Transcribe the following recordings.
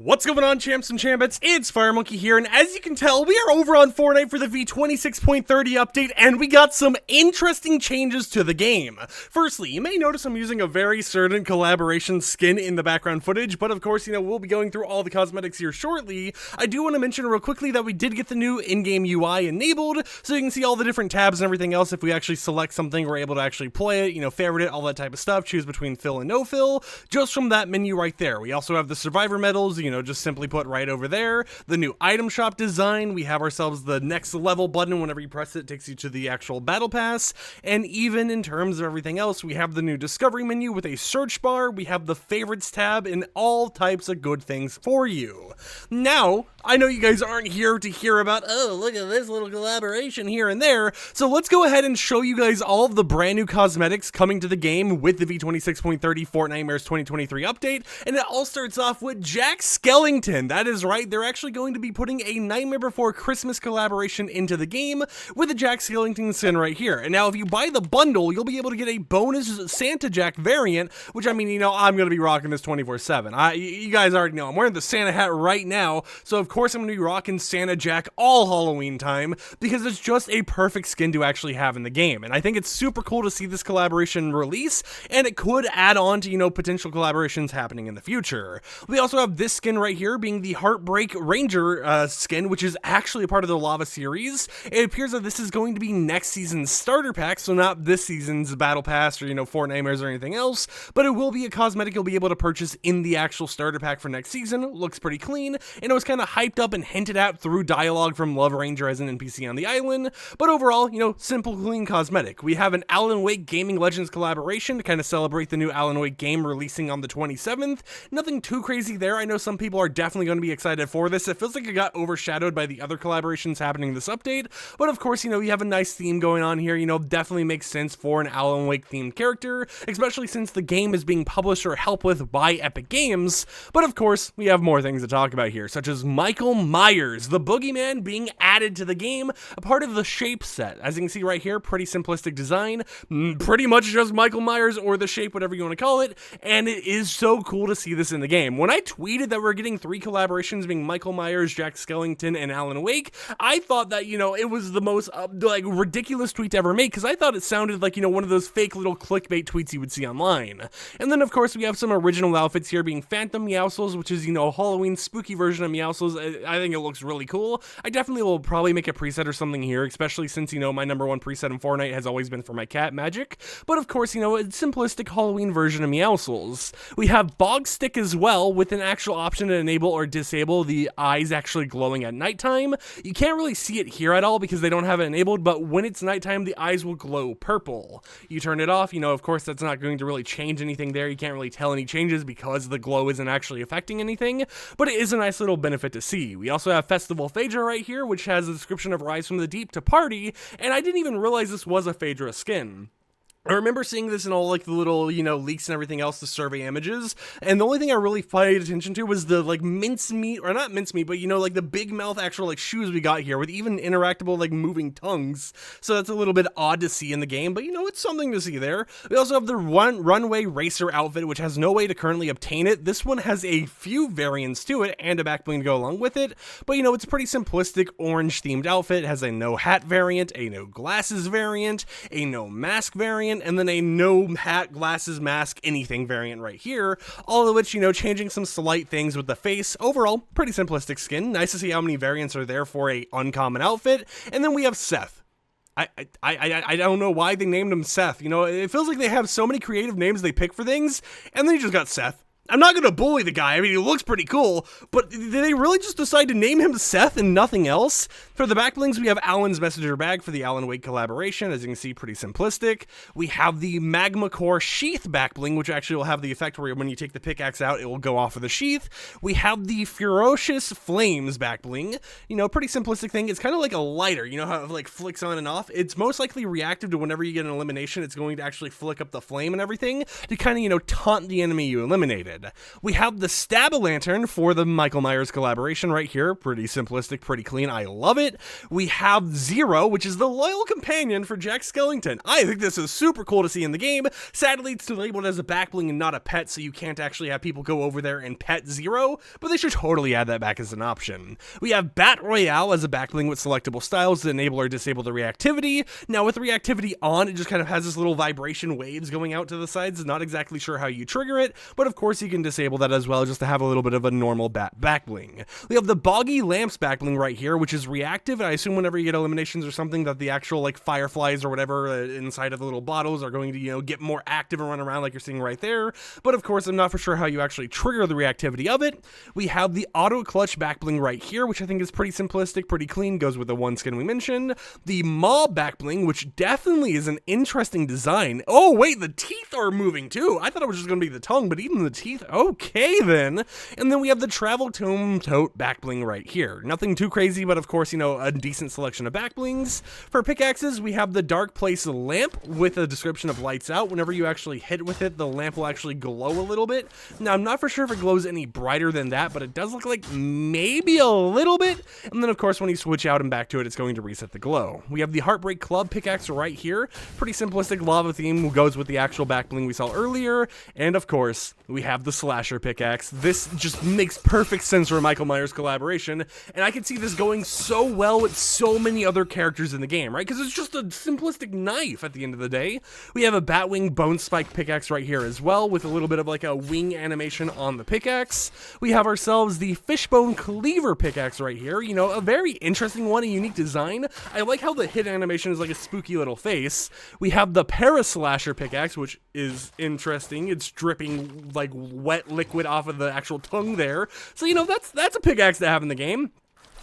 What's going on, champs and chambettes? It's FireMonkey here, and as you can tell, we are over on Fortnite for the V26.30 update, and we got some interesting changes to the game. Firstly, you may notice I'm using a very certain collaboration skin in the background footage, but of course, we'll be going through all the cosmetics here shortly. I do want to mention real quickly that we did get the new in-game UI enabled, so you can see all the different tabs and everything else. If we actually select something, we're able to actually play it, favorite it, all that type of stuff, choose between fill and no fill, just from that menu right there. We also have the survivor medals, just simply put right over there. The new item shop design, we have ourselves the next level button. Whenever you press it takes you to the actual battle pass. And even in terms of everything else, we have the new discovery menu with a search bar. We have the favorites tab and all types of good things for you. Now, I know you guys aren't here to hear about, oh, look at this little collaboration here and there. So let's go ahead and show you guys all of the brand new cosmetics coming to the game with the V26.30 Fortnitemares 2023 update. And it all starts off with Jack Skellington. That is right, they're actually going to be putting a Nightmare Before Christmas collaboration into the game with the Jack Skellington skin right here. And now if you buy the bundle, you'll be able to get a bonus Santa Jack variant, which I'm going to be rocking this 24/7. You guys already know, I'm wearing the Santa hat right now, so of course I'm going to be rocking Santa Jack all Halloween time, because it's just a perfect skin to actually have in the game. And I think it's super cool to see this collaboration release, and it could add on to, potential collaborations happening in the future. We also have this skin right here being the Heartbreak Ranger skin, which is actually a part of the Lava series. It appears that this is going to be next season's starter pack, so not this season's battle pass or, Fortnitemares or anything else, but it will be a cosmetic you'll be able to purchase in the actual starter pack for next season. It looks pretty clean, and it was kind of hyped up and hinted at through dialogue from Love Ranger as an NPC on the island, but overall, simple, clean cosmetic. We have an Alan Wake Gaming Legends collaboration to kind of celebrate the new Alan Wake game releasing on the 27th. Nothing too crazy there. I know some people are definitely going to be excited for this. It feels like it got overshadowed by the other collaborations happening in this update, but of course, you have a nice theme going on here. Definitely makes sense for an Alan Wake themed character, especially since the game is being published or helped with by Epic Games. But of course, we have more things to talk about here, such as Michael Myers, the boogeyman, being added to the game, a part of the shape set. As you can see right here, pretty simplistic design, pretty much just Michael Myers or the shape, whatever you want to call it, and it is so cool to see this in the game. When I tweeted that we're getting 3 collaborations being Michael Myers, Jack Skellington, and Alan Wake, I thought that, it was the most, ridiculous tweet to ever make, because I thought it sounded like, one of those fake little clickbait tweets you would see online. And then, of course, we have some original outfits here being Phantom Meowscles, which is, Halloween spooky version of Meowscles. I think it looks really cool. I definitely will probably make a preset or something here, especially since, my number one preset in Fortnite has always been for my cat, Magic. But, of course, a simplistic Halloween version of Meowscles. We have Bog Stick as well, with an actual option to enable or disable the eyes actually glowing at nighttime. You can't really see it here at all because they don't have it enabled, but when it's nighttime, the eyes will glow purple. You turn it off, of course, that's not going to really change anything there. You can't really tell any changes because the glow isn't actually affecting anything, but it is a nice little benefit to see. We also have Festival Phaedra right here, which has a description of Rise from the Deep to Party, and I didn't even realize this was a Phaedra skin. I remember seeing this in all the little, leaks and everything else, the survey images, and the only thing I really paid attention to was the mincemeat, or not mincemeat, but the big mouth actual shoes we got here with even interactable moving tongues. So that's a little bit odd to see in the game, but it's something to see there. We also have the runway racer outfit, which has no way to currently obtain it. This one has a few variants to it and a back bling to go along with it, but it's a pretty simplistic orange themed outfit. It has a no hat variant, a no glasses variant, a no mask variant, and then a no hat, glasses, mask, anything variant right here, all of which, changing some slight things with the face. Overall, pretty simplistic skin. Nice to see how many variants are there for a uncommon outfit. And then we have Seth. I don't know why they named him Seth. It feels like they have so many creative names they pick for things, and then you just got Seth. I'm not going to bully the guy. I mean, he looks pretty cool, but did they really just decide to name him Seth and nothing else? For the back blings, we have Alan's messenger bag for the Alan Wake collaboration. As you can see, pretty simplistic. We have the Magma Core sheath back bling, which actually will have the effect where when you take the pickaxe out, it will go off of the sheath. We have the Ferocious Flames back bling. Pretty simplistic thing. It's kind of like a lighter. How it flicks on and off? It's most likely reactive to whenever you get an elimination. It's going to actually flick up the flame and everything to kind of, taunt the enemy you eliminated. animated. We have the Stab-A-Lantern for the Michael Myers collaboration right here. Pretty simplistic, pretty clean. I love it. We have Zero, which is the loyal companion for Jack Skellington. I think this is super cool to see in the game. Sadly, it's labeled as a backbling and not a pet, so you can't actually have people go over there and pet Zero, but they should totally add that back as an option. We have Bat Royale as a backbling with selectable styles to enable or disable the reactivity. Now, with the reactivity on, it just kind of has this little vibration waves going out to the sides. Not exactly sure how you trigger it, but of course you can disable that as well just to have a little bit of a normal bat backbling. We have the Boggy Lamps backbling right here, which is reactive, and I assume whenever you get eliminations or something that the actual like fireflies or whatever inside of the little bottles are going to, you know, get more active and run around like you're seeing right there. But of course, I'm not for sure how you actually trigger the reactivity of it. We have the Auto Clutch backbling right here, which I think is pretty simplistic, pretty clean, goes with the one skin we mentioned. The Maw backbling, which definitely is an interesting design. Oh wait, the teeth are moving too. I thought it was just going to be the tongue, but even the teeth. Okay then. And then we have the Travel Tome Tote backbling right here. Nothing too crazy, but of course, you know, a decent selection of backblings. For pickaxes, we have the Dark Place lamp with a description of lights out. Whenever you actually hit with it, the lamp will actually glow a little bit. Now, I'm not for sure if it glows any brighter than that, but it does look like maybe a little bit. And then of course, when you switch out and back to it, it's going to reset the glow. We have the Heartbreak Club pickaxe right here. Pretty simplistic lava theme goes with the actual backbling we saw earlier. And of course, we have the Slasher pickaxe. This just makes perfect sense for a Michael Myers collaboration. And I can see this going so well with so many other characters in the game, right? Because it's just a simplistic knife at the end of the day. We have a Batwing Bone Spike pickaxe right here as well, with a little bit of like a wing animation on the pickaxe. We have ourselves the Fishbone Cleaver pickaxe right here. You know, a very interesting one, a unique design. I like how the hit animation is like a spooky little face. We have the Paraslasher pickaxe, which is interesting. It's dripping like wet liquid off of the actual tongue there. So, you know, that's a pickaxe to have in the game.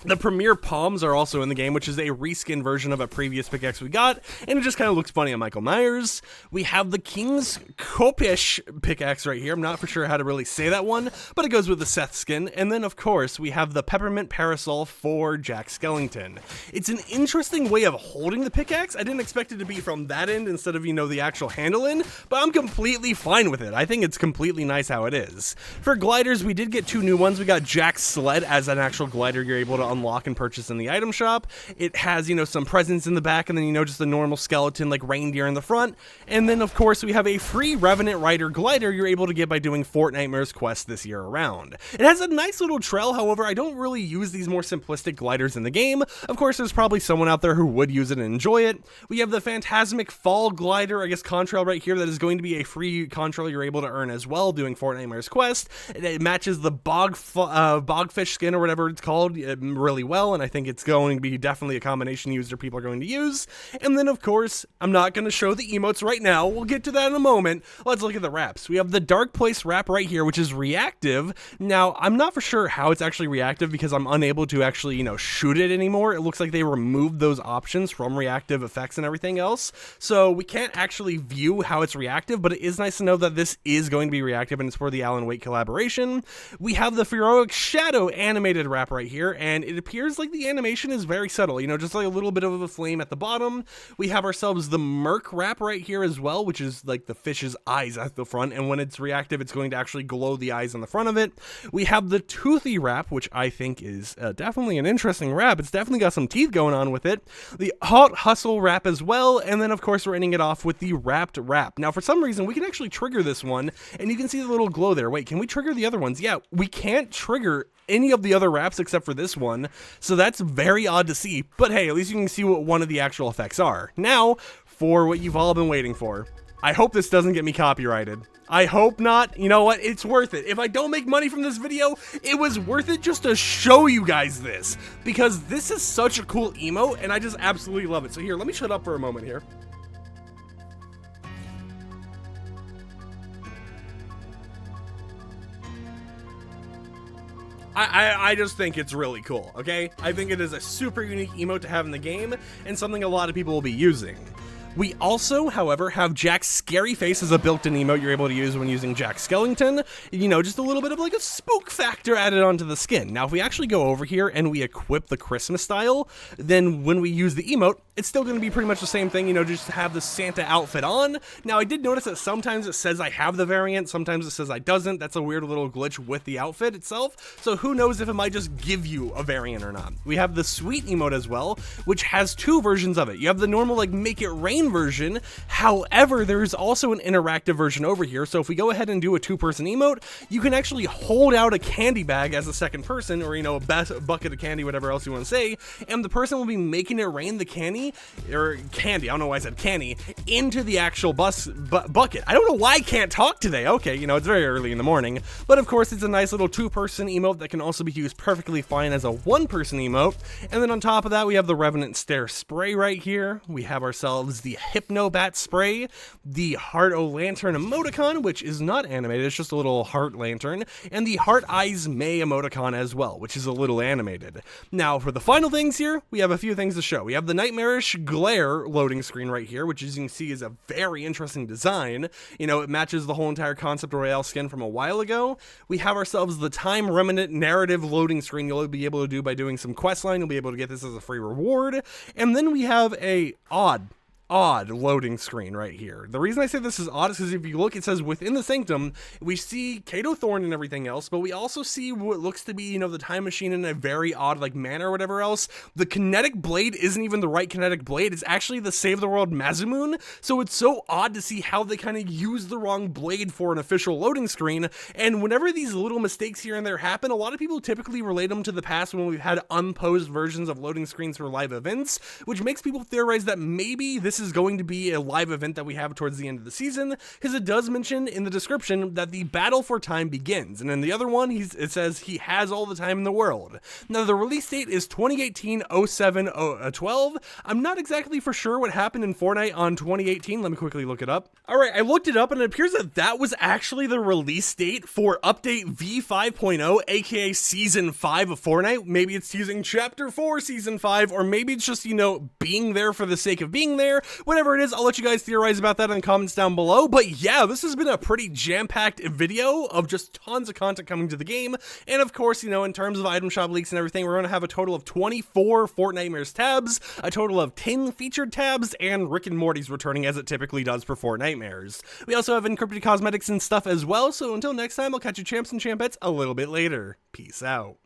The Premier Palms are also in the game, which is a reskin version of a previous pickaxe we got, and it just kind of looks funny on Michael Myers. We have the King's Kopish pickaxe right here. I'm not for sure how to really say that one, but it goes with the Seth skin. And then, of course, we have the Peppermint Parasol for Jack Skellington. It's an interesting way of holding the pickaxe. I didn't expect it to be from that end instead of, you know, the actual handle end, but I'm completely fine with it. I think it's completely nice how it is. For gliders, we did get two new ones. We got Jack's Sled as an actual glider you're able to unlock and purchase in the item shop. It has, you know, some presents in the back, and then, you know, just a normal skeleton like reindeer in the front. And then of course we have a free Revenant Rider glider you're able to get by doing Fortnitemares quests this year around. It has a nice little trail. However, I don't really use these more simplistic gliders in the game. Of course, there's probably someone out there who would use it and enjoy it. We have the Phantasmic Fall glider, I guess contrail right here, that is going to be a free contrail you're able to earn as well doing Fortnitemares quest. It matches the bogfish skin or whatever it's called really well, and I think it's going to be definitely a combination user people are going to use. And then of course, I'm not going to show the emotes right now. We'll get to that in a moment. Let's look at the wraps. We have the Dark Place wrap right here, which is reactive. Now, I'm not for sure how it's actually reactive because I'm unable to actually, you know, shoot it anymore. It looks like they removed those options from reactive effects and everything else. So we can't actually view how it's reactive, but it is nice to know that this is going to be reactive and it's for the Alan Wake collaboration. We have the Heroic Shadow animated wrap right here, and it appears like the animation is very subtle, you know, just like a little bit of a flame at the bottom. We have ourselves the Merc wrap right here as well, which is like the fish's eyes at the front, and when it's reactive, it's going to actually glow the eyes on the front of it. We have the Toothy wrap, which I think is definitely an interesting wrap. It's definitely got some teeth going on with it. The Hot Hustle wrap as well, and then of course we're ending it off with the Wrapped wrap. Now, for some reason, we can actually trigger this one, and you can see the little glow there. Wait, can we trigger the other ones? Yeah, we can't trigger any of the other wraps except for this one, so that's very odd to see, but hey, at least you can see what one of the actual effects are. Now, for what you've all been waiting for. I hope this doesn't get me copyrighted. I hope not. You know what? It's worth it. If I don't make money from this video, it was worth it just to show you guys this, because this is such a cool emote, and I just absolutely love it. So here, let me shut up for a moment here. I just think it's really cool, okay? I think it is a super unique emote to have in the game, and something a lot of people will be using. We also, however, have Jack's scary face as a built-in emote you're able to use when using Jack Skellington. You know, just a little bit of like a spook factor added onto the skin. Now, if we actually go over here and we equip the Christmas style, then when we use the emote, it's still going to be pretty much the same thing, you know, just have the Santa outfit on. Now, I did notice that sometimes it says I have the variant, sometimes it says I doesn't. That's a weird little glitch with the outfit itself, so who knows if it might just give you a variant or not. We have the sweet emote as well, which has two versions of it. You have the normal, like, make it rain version. However, there's also an interactive version over here, so if we go ahead and do a two-person emote, you can actually hold out a candy bag as a second person, or, you know, a bucket of candy, whatever else you want to say, and the person will be making it rain the candy, I don't know why I said candy, into the actual bucket. I don't know why I can't talk today. Okay, you know, it's very early in the morning, but of course it's a nice little two-person emote that can also be used perfectly fine as a one-person emote. And then on top of that, we have the Revenant Stare spray right here. We have ourselves the Hypnobat spray, the Heart-O-Lantern emoticon, which is not animated, it's just a little heart lantern, and the Heart Eyes May emoticon as well, which is a little animated. Now, for the final things here, we have a few things to show. We have the Nightmarish Glare loading screen right here, which as you can see is a very interesting design. You know, it matches the whole entire Concept Royale skin from a while ago. We have ourselves the Time Remnant narrative loading screen you'll be able to do by doing some questline. You'll be able to get this as a free reward. And then we have a odd loading screen right here. The reason I say this is odd is because if you look, it says within the sanctum, we see Kato Thorn and everything else, but we also see what looks to be, you know, the time machine in a very odd like manner or whatever else. The kinetic blade isn't even the right kinetic blade. It's actually the Save the World Mazumoon. So it's so odd to see how they kind of use the wrong blade for an official loading screen. And whenever these little mistakes here and there happen, a lot of people typically relate them to the past when we've had unposed versions of loading screens for live events, which makes people theorize that maybe this is going to be a live event that we have towards the end of the season, because it does mention in the description that the battle for time begins, and in the other one it says he has all the time in the world. Now the release date is 2018-07-12. I'm not exactly for sure what happened in Fortnite on 2018. Let me quickly look it up. Alright, I looked it up and it appears that that was actually the release date for update V5.0, aka season 5 of Fortnite. Maybe it's using chapter 4 season 5, or maybe it's just, you know, being there for the sake of being there. Whatever it is, I'll let you guys theorize about that in the comments down below. But yeah, this has been a pretty jam-packed video of just tons of content coming to the game. And of course, you know, in terms of item shop leaks and everything, we're going to have a total of 24 Fortnitemares tabs, a total of 10 featured tabs, and Rick and Morty's returning as it typically does for Fortnitemares. We also have encrypted cosmetics and stuff as well, so until next time, I'll catch you champs and champettes a little bit later. Peace out.